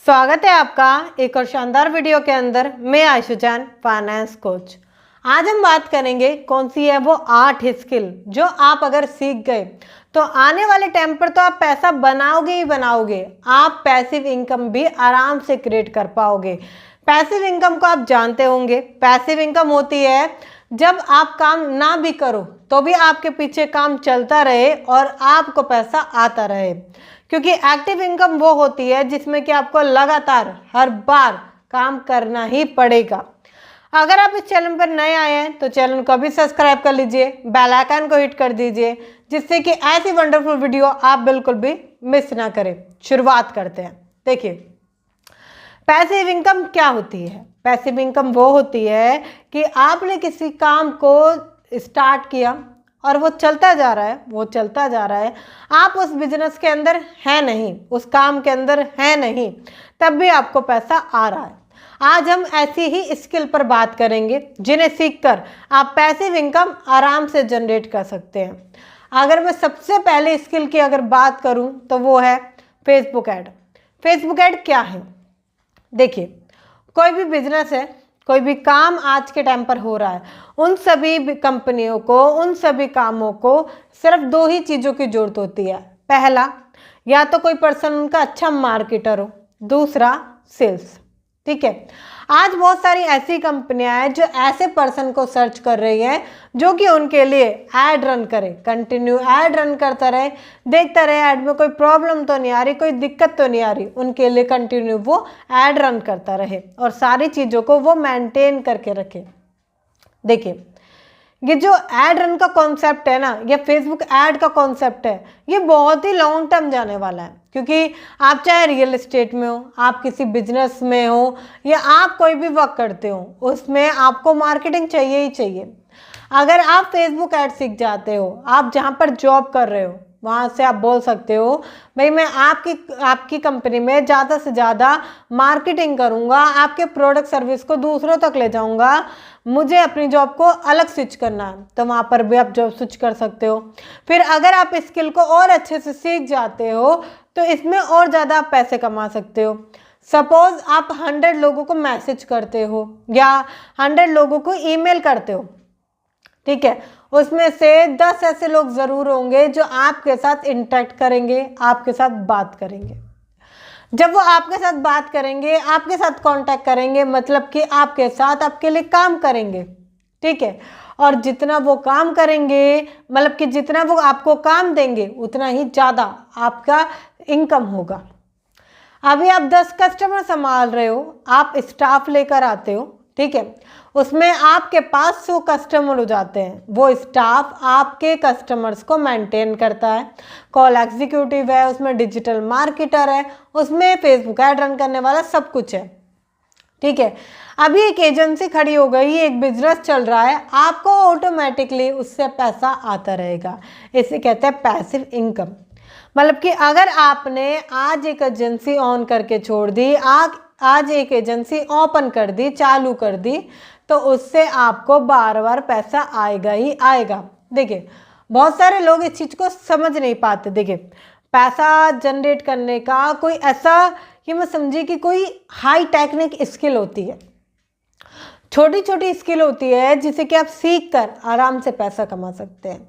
स्वागत है आपका एक और शानदार वीडियो के अंदर। मैं आयशा जान, फाइनेंस कोच। आज हम बात करेंगे कौन सी है वो 8 स्किल जो आप अगर सीख गए तो आने वाले टाइम पर तो आप पैसा बनाओगे ही बनाओगे। आप पैसिव इनकम भी आराम से क्रिएट कर पाओगे। पैसिव इनकम को आप जानते होंगे। पैसिव इनकम होती है जब आप काम ना भी करो तो भी आपके पीछे काम चलता रहे और आपको पैसा आता रहे। क्योंकि एक्टिव इनकम वो होती है जिसमें कि आपको लगातार हर बार काम करना ही पड़ेगा। अगर आप इस चैनल पर नए आए हैं तो चैनल को भी सब्सक्राइब कर लीजिए, बेल आइकन को हिट कर दीजिए, जिससे कि ऐसी वंडरफुल वीडियो आप बिल्कुल भी मिस ना करें। शुरुआत करते हैं। देखिए, पैसिव इनकम क्या होती है। पैसिव इनकम वो होती है कि आपने किसी काम को स्टार्ट किया और वो चलता जा रहा है, आप उस बिजनेस के अंदर है नहीं, उस काम के अंदर है नहीं, तब भी आपको पैसा आ रहा है। आज हम ऐसी ही स्किल पर बात करेंगे जिन्हें सीखकर आप पैसिव इनकम आराम से जनरेट कर सकते हैं। अगर मैं सबसे पहले स्किल की अगर बात करूं तो वो है फेसबुक ऐड। फेसबुक ऐड क्या है? देखिए, कोई भी बिजनेस है, कोई भी काम आज के टाइम पर हो रहा है, उन सभी कंपनियों को, उन सभी कामों को सिर्फ 2 ही चीज़ों की जरूरत होती है। पहला, या तो कोई पर्सन उनका अच्छा मार्केटर हो, दूसरा सेल्स। ठीक है। आज बहुत सारी ऐसी कंपनियां हैं जो ऐसे पर्सन को सर्च कर रही हैं जो कि उनके लिए ऐड रन करे, कंटिन्यू ऐड रन करता रहे, देखता रहे ऐड में कोई प्रॉब्लम तो नहीं आ रही, कोई दिक्कत तो नहीं आ रही, उनके लिए कंटिन्यू वो ऐड रन करता रहे और सारी चीज़ों को वो मेंटेन करके रखे। देखिए, ये जो ऐड रन का कॉन्सेप्ट है ना, ये फेसबुक ऐड का कॉन्सेप्ट है, ये बहुत ही लॉन्ग टर्म जाने वाला है। क्योंकि आप चाहे रियल एस्टेट में हो, आप किसी बिजनेस में हो, या आप कोई भी वर्क करते हो, उसमें आपको मार्केटिंग चाहिए ही चाहिए। अगर आप फेसबुक ऐड सीख जाते हो, आप जहाँ पर जॉब कर रहे हो वहाँ से आप बोल सकते हो, भाई मैं आपकी कंपनी में ज़्यादा से ज़्यादा मार्केटिंग करूँगा, आपके प्रोडक्ट सर्विस को दूसरों तक ले जाऊँगा, मुझे अपनी जॉब को अलग स्विच करना है, तो वहाँ पर भी आप जॉब स्विच कर सकते हो। फिर अगर आप स्किल को और अच्छे से सीख जाते हो तो इसमें और ज़्यादा आप पैसे कमा सकते हो। सपोज आप 100 लोगों को मैसेज करते हो या 100 लोगों को ईमेल करते हो, ठीक है, उसमें से 10 ऐसे लोग ज़रूर होंगे जो आपके साथ इंटरेक्ट करेंगे, आपके साथ बात करेंगे। जब वो आपके साथ बात करेंगे, आपके साथ कांटेक्ट करेंगे, मतलब कि आपके साथ आपके लिए काम करेंगे, ठीक है, और जितना वो काम करेंगे, मतलब कि जितना वो आपको काम देंगे उतना ही ज़्यादा आपका इनकम होगा। अभी आप 10 कस्टमर संभाल रहे हो, आप स्टाफ लेकर आते हो, ठीक है, उसमें आपके पास 100 कस्टमर हो जाते हैं। वो स्टाफ आपके कस्टमर्स को मेंटेन करता है, कॉल एग्जीक्यूटिव है, उसमें डिजिटल मार्केटर है, उसमें फेसबुक ऐड रन करने वाला सब कुछ है, ठीक है। अभी एक एजेंसी खड़ी हो गई, एक बिजनेस चल रहा है, आपको ऑटोमेटिकली उससे पैसा आता रहेगा। इसे कहते हैं पैसिव इनकम। मतलब कि अगर आपने आज एक एजेंसी ऑन करके छोड़ दी, आज एक एजेंसी ओपन कर दी, चालू कर दी, तो उससे आपको बार बार पैसा आएगा ही आएगा। देखिए, बहुत सारे लोग इस चीज़ को समझ नहीं पाते। देखिए, पैसा जनरेट करने का कोई ऐसा, ये मैं समझिए कि कोई हाई टेक्निक स्किल होती है, छोटी छोटी स्किल होती है जिसे कि आप सीख कर आराम से पैसा कमा सकते हैं।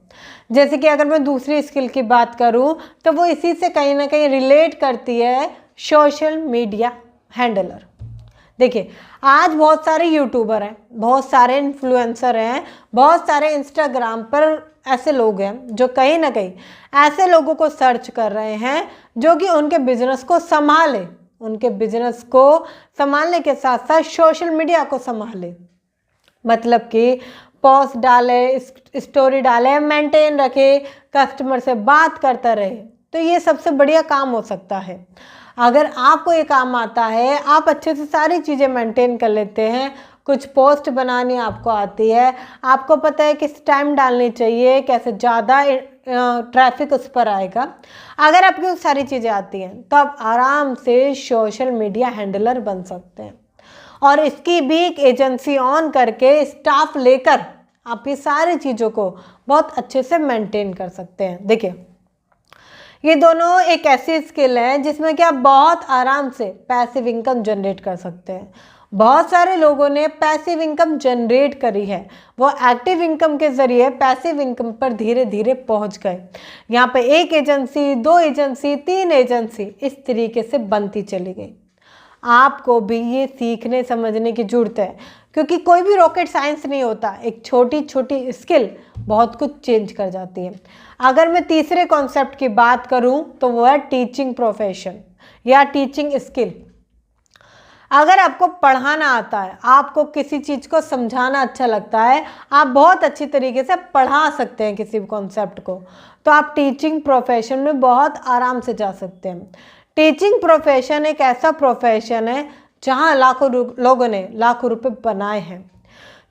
जैसे कि अगर मैं दूसरी स्किल की बात करूं तो वो इसी से कहीं ना कहीं रिलेट करती है, सोशल मीडिया हैंडलर। देखिए, आज बहुत सारे यूट्यूबर हैं, बहुत सारे इन्फ्लुएंसर हैं, बहुत सारे इंस्टाग्राम पर ऐसे लोग हैं जो कहीं ना कहीं ऐसे लोगों को सर्च कर रहे हैं जो कि उनके बिजनेस को संभाले, उनके बिजनेस को संभालने के साथ साथ सोशल मीडिया को संभाले। मतलब कि पोस्ट डाले, स्टोरी डाले, मेंटेन रखे, कस्टमर से बात करता रहे, तो ये सबसे बढ़िया काम हो सकता है। अगर आपको ये काम आता है, आप अच्छे से सारी चीज़ें मेंटेन कर लेते हैं, कुछ पोस्ट बनानी आपको आती है, आपको पता है किस टाइम डालनी चाहिए, कैसे ज़्यादा ट्रैफिक उस पर आएगा, अगर आपको सारी चीज़ें आती हैं तो आप आराम से सोशल मीडिया हैंडलर बन सकते हैं। और इसकी भी एक एजेंसी ऑन करके स्टाफ लेकर आप ये सारी चीज़ों को बहुत अच्छे से मेंटेन कर सकते हैं। देखिए, ये दोनों एक ऐसी स्किल है जिसमें कि आप बहुत आराम से पैसिव इनकम जनरेट कर सकते हैं। बहुत सारे लोगों ने पैसिव इनकम जनरेट करी है, वो एक्टिव इनकम के जरिए पैसिव इनकम पर धीरे धीरे पहुंच गए। यहाँ पे 1 एजेंसी, 2 एजेंसी, 3 एजेंसी इस तरीके से बनती चली गई। आपको भी ये सीखने समझने की जरूरत है, क्योंकि कोई भी रॉकेट साइंस नहीं होता। एक छोटी छोटी स्किल बहुत कुछ चेंज कर जाती है। अगर मैं तीसरे कॉन्सेप्ट की बात करूं तो वो है टीचिंग प्रोफेशन या टीचिंग स्किल। अगर आपको पढ़ाना आता है, आपको किसी चीज़ को समझाना अच्छा लगता है, आप बहुत अच्छी तरीके से पढ़ा सकते हैं किसी भी कॉन्सेप्ट को, तो आप टीचिंग प्रोफेशन में बहुत आराम से जा सकते हैं। टीचिंग प्रोफेशन एक ऐसा प्रोफेशन है जहां लाखों लोगों ने लाखों रुपए बनाए हैं,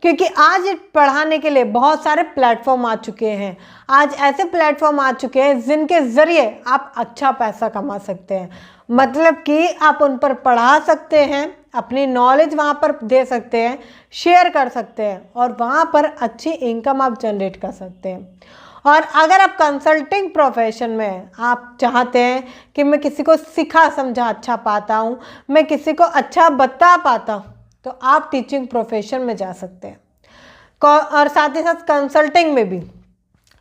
क्योंकि आज पढ़ाने के लिए बहुत सारे प्लेटफॉर्म आ चुके हैं। आज ऐसे प्लेटफॉर्म आ चुके हैं जिनके ज़रिए आप अच्छा पैसा कमा सकते हैं। मतलब कि आप उन पर पढ़ा सकते हैं, अपनी नॉलेज वहाँ पर दे सकते हैं, शेयर कर सकते हैं और वहाँ पर अच्छी इनकम आप जनरेट कर सकते हैं। और अगर आप कंसल्टिंग प्रोफेशन में हैं, आप चाहते हैं कि मैं किसी को सिखा समझा अच्छा पाता हूँ, मैं किसी को अच्छा बता पाता हूँ, तो आप टीचिंग प्रोफेशन में जा सकते हैं। और साथ ही साथ कंसल्टिंग में भी,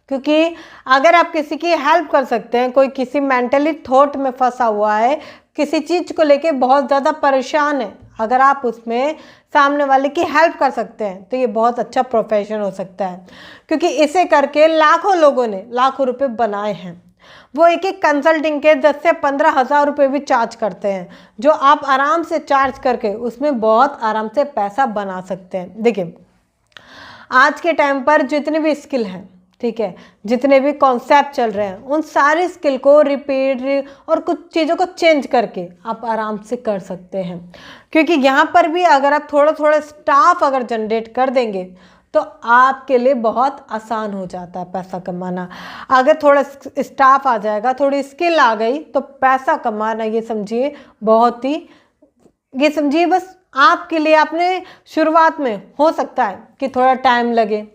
क्योंकि अगर आप किसी की हेल्प कर सकते हैं, कोई किसी मेंटली थॉट में फंसा हुआ है, किसी चीज़ को लेके बहुत ज़्यादा परेशान है, अगर आप उसमें सामने वाले की हेल्प कर सकते हैं तो ये बहुत अच्छा प्रोफेशन हो सकता है, क्योंकि इसे करके लाखों लोगों ने लाखों रुपए बनाए हैं। वो एक एक कंसल्टिंग के 10 से 15 हज़ार रुपये भी चार्ज करते हैं, जो आप आराम से चार्ज करके उसमें बहुत आराम से पैसा बना सकते हैं। देखिए, आज के टाइम पर जितने भी स्किल हैं, ठीक है, जितने भी कॉन्सेप्ट चल रहे हैं, उन सारी स्किल को रिपीट और कुछ चीज़ों को चेंज करके आप आराम से कर सकते हैं। क्योंकि यहाँ पर भी अगर आप थोड़ा थोड़ा स्टाफ अगर जनरेट कर देंगे तो आपके लिए बहुत आसान हो जाता है पैसा कमाना। अगर थोड़ा स्टाफ आ जाएगा, थोड़ी स्किल आ गई, तो पैसा कमाना ये समझिए बहुत ही, ये समझिए बस आपके लिए, आपने शुरुआत में हो सकता है कि थोड़ा टाइम लगे,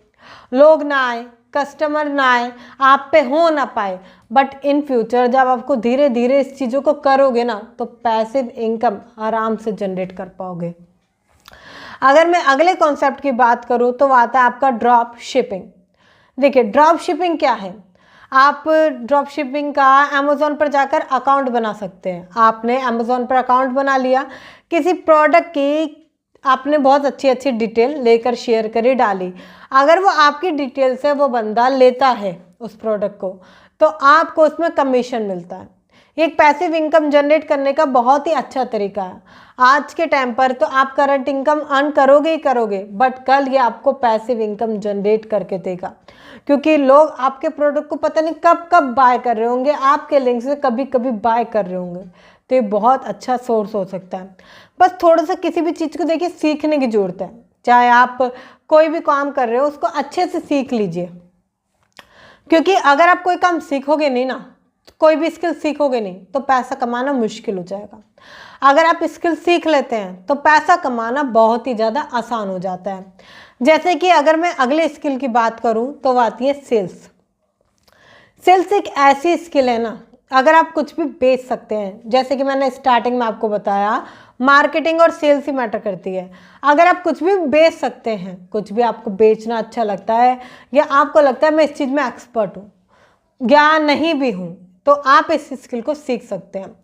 लोग ना आए, कस्टमर ना आए, आप पे हो ना पाए, बट इन फ्यूचर जब आपको धीरे धीरे इस चीज़ों को करोगे ना तो पैसिव इनकम आराम से जनरेट कर पाओगे। अगर मैं अगले कॉन्सेप्ट की बात करूँ तो आता है आपका ड्रॉप शिपिंग। देखिए, ड्रॉप शिपिंग क्या है? आप ड्रॉप शिपिंग का अमेज़ॉन पर जाकर अकाउंट बना सकते हैं। आपने अमेज़ॉन पर अकाउंट बना लिया, किसी प्रोडक्ट की आपने बहुत अच्छी अच्छी डिटेल लेकर शेयर करी, डाली। अगर वो आपकी डिटेल से वो बंदा लेता है उस प्रोडक्ट को, तो आपको उसमें कमीशन मिलता है। ये एक पैसिव इनकम जनरेट करने का बहुत ही अच्छा तरीका है। आज के टाइम पर तो आप करंट इनकम अर्न करोगे ही करोगे, बट कल ये आपको पैसिव इनकम जनरेट करके देगा, क्योंकि लोग आपके प्रोडक्ट को पता नहीं कब कब बाय कर रहे होंगे, आपके लिंक से कभी कभी बाय कर रहे होंगे। तो ये बहुत अच्छा सोर्स हो सकता है। बस थोड़ा सा किसी भी चीज़ को देखिए सीखने की ज़रूरत है। चाहे आप कोई भी काम कर रहे हो, उसको अच्छे से सीख लीजिए, क्योंकि अगर आप कोई काम सीखोगे नहीं ना, कोई भी स्किल सीखोगे नहीं, तो पैसा कमाना मुश्किल हो जाएगा। अगर आप स्किल सीख लेते हैं तो पैसा कमाना बहुत ही ज़्यादा आसान हो जाता है। जैसे कि अगर मैं अगले स्किल की बात करूं तो वो आती है सेल्स। सेल्स एक ऐसी स्किल है ना, अगर आप कुछ भी बेच सकते हैं, जैसे कि मैंने स्टार्टिंग में आपको बताया, मार्केटिंग और सेल्स ही मैटर करती है। अगर आप कुछ भी बेच सकते हैं, कुछ भी आपको बेचना अच्छा लगता है, या आपको लगता है मैं इस चीज़ में एक्सपर्ट हूँ या नहीं भी हूँ, तो आप इस स्किल को सीख सकते हैं।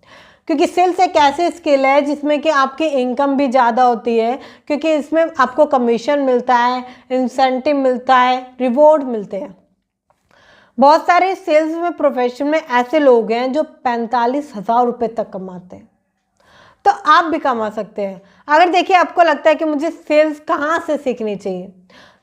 क्योंकि सेल्स एक ऐसी स्किल है जिसमें कि आपकी इनकम भी ज़्यादा होती है, क्योंकि इसमें आपको कमीशन मिलता है, इंसेंटिव मिलता है, रिवॉर्ड मिलते हैं। बहुत सारे सेल्स में प्रोफेशन में ऐसे लोग हैं जो 45,000 रुपये तक कमाते हैं, तो आप भी कमा सकते हैं। अगर देखिए आपको लगता है कि मुझे सेल्स कहाँ से सीखनी चाहिए,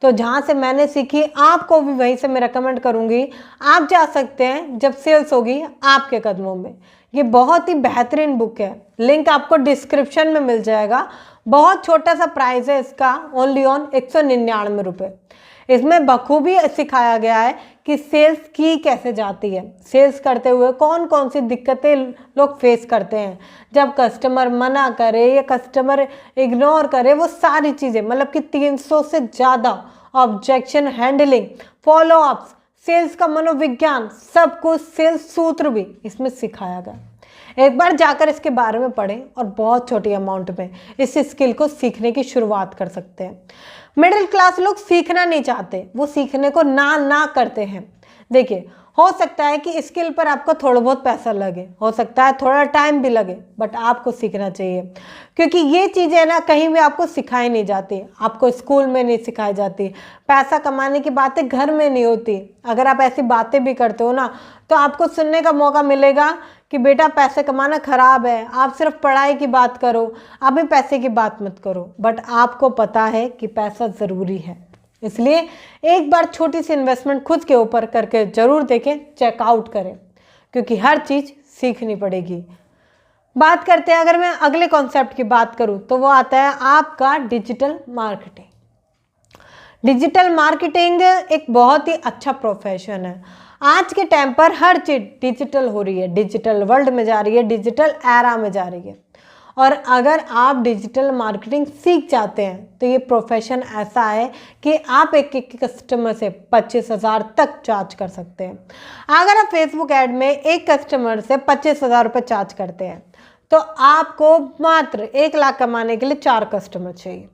तो जहाँ से मैंने सीखी आपको भी वहीं से मैं रेकमेंड करूँगी। आप जा सकते हैं जब सेल्स होगी आपके कदमों में। ये बहुत ही बेहतरीन बुक है, लिंक आपको डिस्क्रिप्शन में मिल जाएगा। बहुत छोटा सा प्राइस है इसका, ओनली ऑन 199 रुपये। इसमें बखूबी सिखाया गया है कि सेल्स की कैसे जाती है, सेल्स करते हुए कौन कौन सी दिक्कतें लोग फेस करते हैं, जब कस्टमर मना करे या कस्टमर इग्नोर करे, वो सारी चीज़ें, मतलब कि 300 से ज़्यादा objection handling, follow ups, sales का मनोविज्ञान, सब कुछ, सेल्स सूत्र भी इसमें सिखाया गया। एक बार जाकर इसके बारे में पढ़ें और बहुत छोटी अमाउंट में इस स्किल को सीखने की शुरुआत कर सकते हैं। मिडिल क्लास लोग सीखना नहीं चाहते, वो सीखने को ना करते हैं। देखिए, हो सकता है कि स्किल पर आपको थोड़ा बहुत पैसा लगे, हो सकता है थोड़ा टाइम भी लगे, बट आपको सीखना चाहिए, क्योंकि ये चीज़ें ना कहीं भी आपको सिखाई नहीं जाती, आपको स्कूल में नहीं सिखाई जाती। पैसा कमाने की बातें घर में नहीं होती। अगर आप ऐसी बातें भी करते हो ना, तो आपको सुनने का मौका मिलेगा कि बेटा पैसे कमाना खराब है, आप सिर्फ पढ़ाई की बात करो, अभी पैसे की बात मत करो। बट आपको पता है कि पैसा ज़रूरी है, इसलिए एक बार छोटी सी इन्वेस्टमेंट खुद के ऊपर करके ज़रूर देखें, चेकआउट करें, क्योंकि हर चीज़ सीखनी पड़ेगी। बात करते हैं, अगर मैं अगले कॉन्सेप्ट की बात करूं तो वो आता है आपका डिजिटल मार्केटिंग। डिजिटल मार्केटिंग एक बहुत ही अच्छा प्रोफेशन है। आज के टाइम पर हर चीज़ डिजिटल हो रही है, डिजिटल वर्ल्ड में जा रही है, डिजिटल एरा में जा रही है। और अगर आप डिजिटल मार्केटिंग सीख जाते हैं तो ये प्रोफेशन ऐसा है कि आप एक कस्टमर से 25,000 तक चार्ज कर सकते हैं। अगर आप फेसबुक ऐड में एक कस्टमर से 25,000 रुपये चार्ज करते हैं तो आपको मात्र 1 लाख कमाने के लिए 4 कस्टमर चाहिए।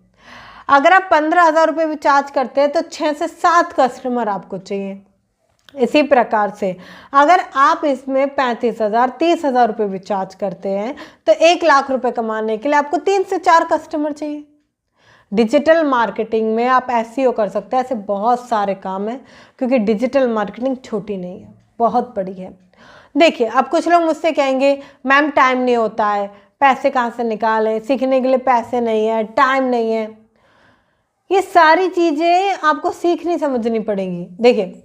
अगर आप 15,000 रुपये भी चार्ज करते हैं तो 6 से 7 कस्टमर आपको चाहिए। इसी प्रकार से अगर आप इसमें 35,000 30,000 रुपये भी चार्ज करते हैं तो 1 लाख रुपए कमाने के लिए आपको 3 से 4 कस्टमर चाहिए। डिजिटल मार्केटिंग में आप SEO कर सकते हैं। ऐसे बहुत सारे काम हैं, क्योंकि डिजिटल मार्केटिंग छोटी नहीं है, बहुत बड़ी है। देखिए, अब कुछ लोग मुझसे कहेंगे मैम टाइम नहीं होता है, पैसे कहाँ से निकालें, सीखने के लिए पैसे नहीं है, टाइम नहीं है। ये सारी चीज़ें आपको सीखनी समझनी पड़ेंगी। देखिए,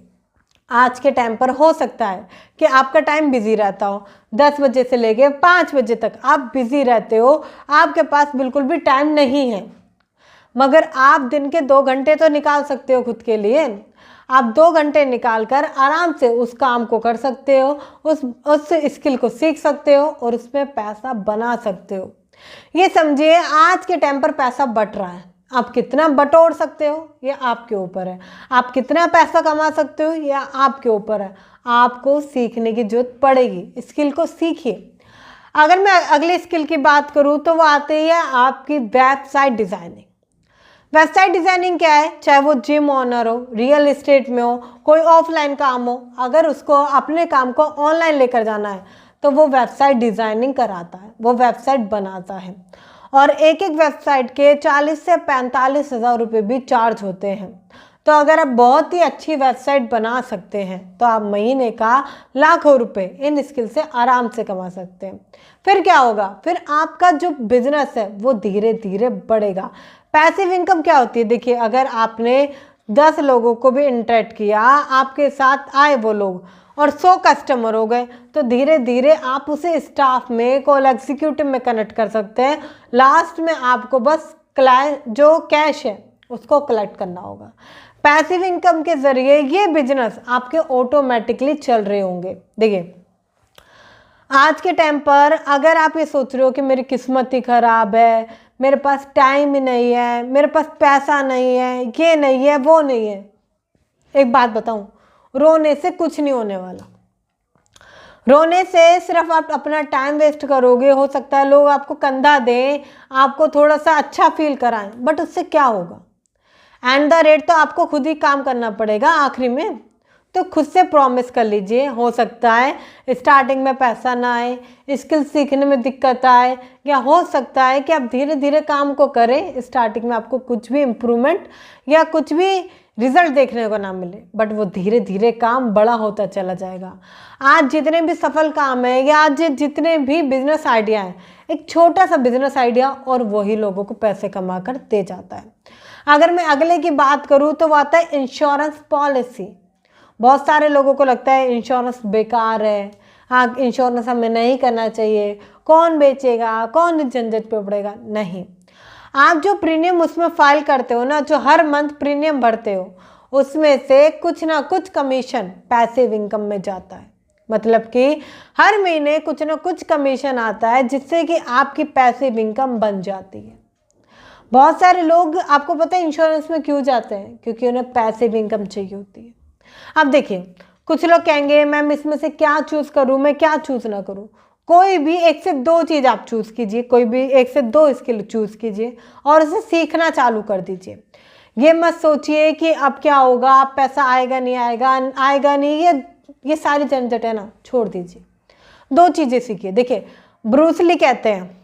आज के टाइम पर हो सकता है कि आपका टाइम बिजी रहता हो, 10 बजे से लेके 5 बजे तक आप बिजी रहते हो, आपके पास बिल्कुल भी टाइम नहीं है, मगर आप दिन के 2 घंटे तो निकाल सकते हो खुद के लिए। आप 2 घंटे निकाल कर आराम से उस काम को कर सकते हो, उस स्किल को सीख सकते हो और उसमें पैसा बना सकते हो। ये समझिए, आज के टाइम पर पैसा बट रहा है, आप कितना बटोर सकते हो ये आपके ऊपर है, आप कितना पैसा कमा सकते हो ये आपके ऊपर है। आपको सीखने की जरूरत पड़ेगी, स्किल को सीखिए। अगर मैं अगले स्किल की बात करूं तो वो आती है आपकी वेबसाइट डिज़ाइनिंग। वेबसाइट डिज़ाइनिंग क्या है? चाहे वो जिम ओनर हो, रियल एस्टेट में हो, कोई ऑफलाइन काम हो, अगर उसको अपने काम को ऑनलाइन लेकर जाना है तो वो वेबसाइट डिज़ाइनिंग कराता है, वो वेबसाइट बनाता है। और एक वेबसाइट के 40 से 45,000 रुपये भी चार्ज होते हैं। तो अगर आप बहुत ही अच्छी वेबसाइट बना सकते हैं तो आप महीने का लाखों रुपए इन स्किल से आराम से कमा सकते हैं। फिर क्या होगा? फिर आपका जो बिजनेस है वो धीरे धीरे बढ़ेगा। पैसिव इनकम क्या होती है? देखिए, अगर आपने 10 लोगों को भी इंटरेक्ट किया, आपके साथ आए वो लोग और 100 कस्टमर हो गए, तो धीरे धीरे आप उसे स्टाफ में, कॉल एग्जीक्यूटिव में कनेक्ट कर सकते हैं। लास्ट में आपको बस क्लाइंट जो कैश है उसको कलेक्ट करना होगा। पैसिव इनकम के जरिए ये बिजनेस आपके ऑटोमेटिकली चल रहे होंगे। देखिए, आज के टाइम पर अगर आप ये सोच रहे हो कि मेरी किस्मत ही खराब है, मेरे पास टाइम ही नहीं है, मेरे पास पैसा नहीं है, ये नहीं है, वो नहीं है, एक बात बताऊं, रोने से कुछ नहीं होने वाला। रोने से सिर्फ आप अपना टाइम वेस्ट करोगे। हो सकता है लोग आपको कंधा दें, आपको थोड़ा सा अच्छा फील कराएं, बट उससे क्या होगा? एंड द रेट तो आपको खुद ही काम करना पड़ेगा आखिरी में। तो खुद से प्रॉमिस कर लीजिए, हो सकता है स्टार्टिंग में पैसा ना आए, स्किल सीखने में दिक्कत आए, या हो सकता है कि आप धीरे धीरे काम को करें, स्टार्टिंग में आपको कुछ भी इम्प्रूवमेंट या कुछ भी रिजल्ट देखने को ना मिले, बट वो धीरे धीरे काम बड़ा होता चला जाएगा। आज जितने भी सफल काम है या आज जितने भी बिजनेस आइडिया हैं, एक छोटा सा बिजनेस आइडिया और वही लोगों को पैसे कमा कर दे जाता है। अगर मैं अगले की बात करूँ तो वो आता है इंश्योरेंस पॉलिसी। बहुत सारे लोगों को लगता है इंश्योरेंस बेकार है, हाँ इंश्योरेंस हमें नहीं करना चाहिए, कौन बेचेगा, कौन इस झंझट पे पड़ेगा। नहीं, आप जो प्रीमियम उसमें फाइल करते हो ना, जो हर मंथ प्रीमियम भरते हो, उसमें से कुछ ना कुछ कमीशन पैसिव इनकम में जाता है। मतलब कि हर महीने कुछ ना कुछ कमीशन आता है जिससे कि आपकी पैसिव इनकम बन जाती है। बहुत सारे लोग, आपको पता है इंश्योरेंस में क्यों जाते हैं? क्योंकि उन्हें पैसिव इनकम चाहिए होती है। अब देखिए, कुछ लोग कहेंगे मैम इसमें से क्या चूज़ करूँ, मैं क्या चूज़ ना करूँ। कोई भी 1 से 2 चीज़ आप चूज़ कीजिए, कोई भी 1 से 2 स्किल चूज़ कीजिए और उसे सीखना चालू कर दीजिए। ये मत सोचिए कि अब क्या होगा, अब पैसा आएगा नहीं आएगा, आएगा नहीं, ये सारी झंझट है ना, छोड़ दीजिए। 2 चीज़ें सीखिए। देखिए, ब्रूस ली कहते हैं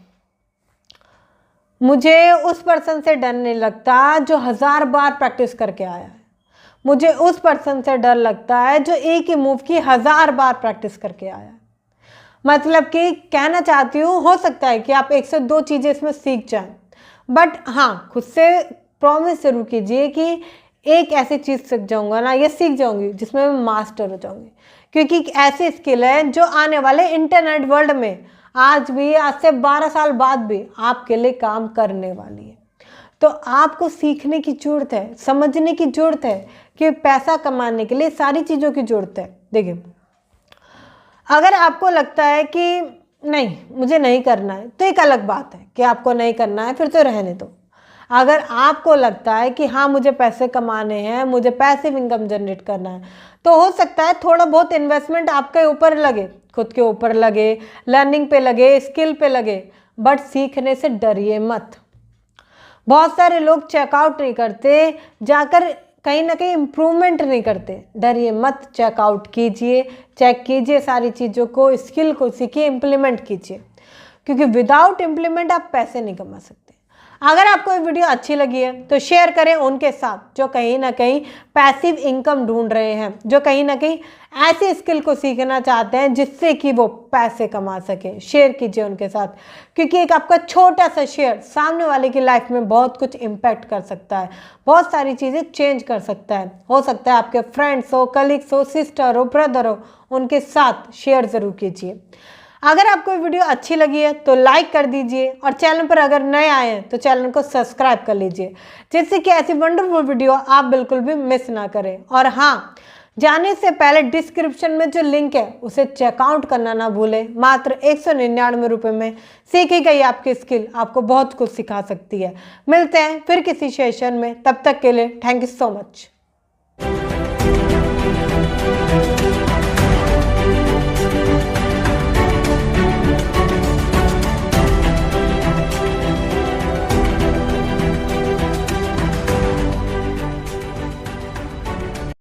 मुझे उस पर्सन से डर नहीं लगता जो 1000 बार प्रैक्टिस करके आया है, मुझे उस पर्सन से डर लगता है जो एक ही मूव की 1000 बार प्रैक्टिस करके आया है। मतलब कि कहना चाहती हूँ, हो सकता है कि आप 1 से 2 चीज़ें इसमें सीख जाएं, बट हाँ, खुद से प्रॉमिस जरूर कीजिए कि एक ऐसी चीज़ सीख जाऊँगा ना, ये सीख जाऊँगी जिसमें मैं मास्टर हो जाऊँगी, क्योंकि एक ऐसी स्किल है जो आने वाले इंटरनेट वर्ल्ड में आज भी, आज से 12 साल बाद भी आपके लिए काम करने वाली है। तो आपको सीखने की ज़रूरत है, समझने की ज़रूरत है कि पैसा कमाने के लिए सारी चीज़ों की ज़रूरत है। देखिए, अगर आपको लगता है कि नहीं मुझे नहीं करना है, तो एक अलग बात है कि आपको नहीं करना है, फिर तो रहने दो। अगर आपको लगता है कि हाँ मुझे पैसे कमाने हैं, मुझे पैसिव इनकम जनरेट करना है, तो हो सकता है थोड़ा बहुत इन्वेस्टमेंट आपके ऊपर लगे, खुद के ऊपर लगे, लर्निंग पे लगे, स्किल पे लगे, बट सीखने से डरिए मत। बहुत सारे लोग चेकआउट नहीं करते, जाकर कहीं ना कहीं इम्प्रूवमेंट नहीं करते। डरिए मत, चेकआउट कीजिए, चेक कीजिए सारी चीज़ों को, स्किल को सीखिए, इम्प्लीमेंट कीजिए, क्योंकि विदाउट इम्प्लीमेंट आप पैसे नहीं कमा सकते। अगर आपको ये वीडियो अच्छी लगी है तो शेयर करें उनके साथ जो कहीं ना कहीं पैसिव इनकम ढूंढ रहे हैं, जो कहीं ना कहीं ऐसी स्किल को सीखना चाहते हैं जिससे कि वो पैसे कमा सके। शेयर कीजिए उनके साथ, क्योंकि एक आपका छोटा सा शेयर सामने वाले की लाइफ में बहुत कुछ इम्पैक्ट कर सकता है, बहुत सारी चीज़ें चेंज कर सकता है। हो सकता है आपके फ्रेंड्स हो, कलीग्स हो, सिस्टर हो, ब्रदर हो, उनके साथ शेयर ज़रूर कीजिए। अगर आपको वीडियो अच्छी लगी है तो लाइक कर दीजिए, और चैनल पर अगर नए आए हैं तो चैनल को सब्सक्राइब कर लीजिए, जिससे कि ऐसी वंडरफुल वीडियो आप बिल्कुल भी मिस ना करें। और हाँ, जाने से पहले डिस्क्रिप्शन में जो लिंक है उसे चेकआउट करना ना भूलें। मात्र 199 रुपये में सीखी गई आपकी स्किल आपको बहुत कुछ सिखा सकती है। मिलते हैं फिर किसी सेशन में, तब तक के लिए थैंक यू सो मच।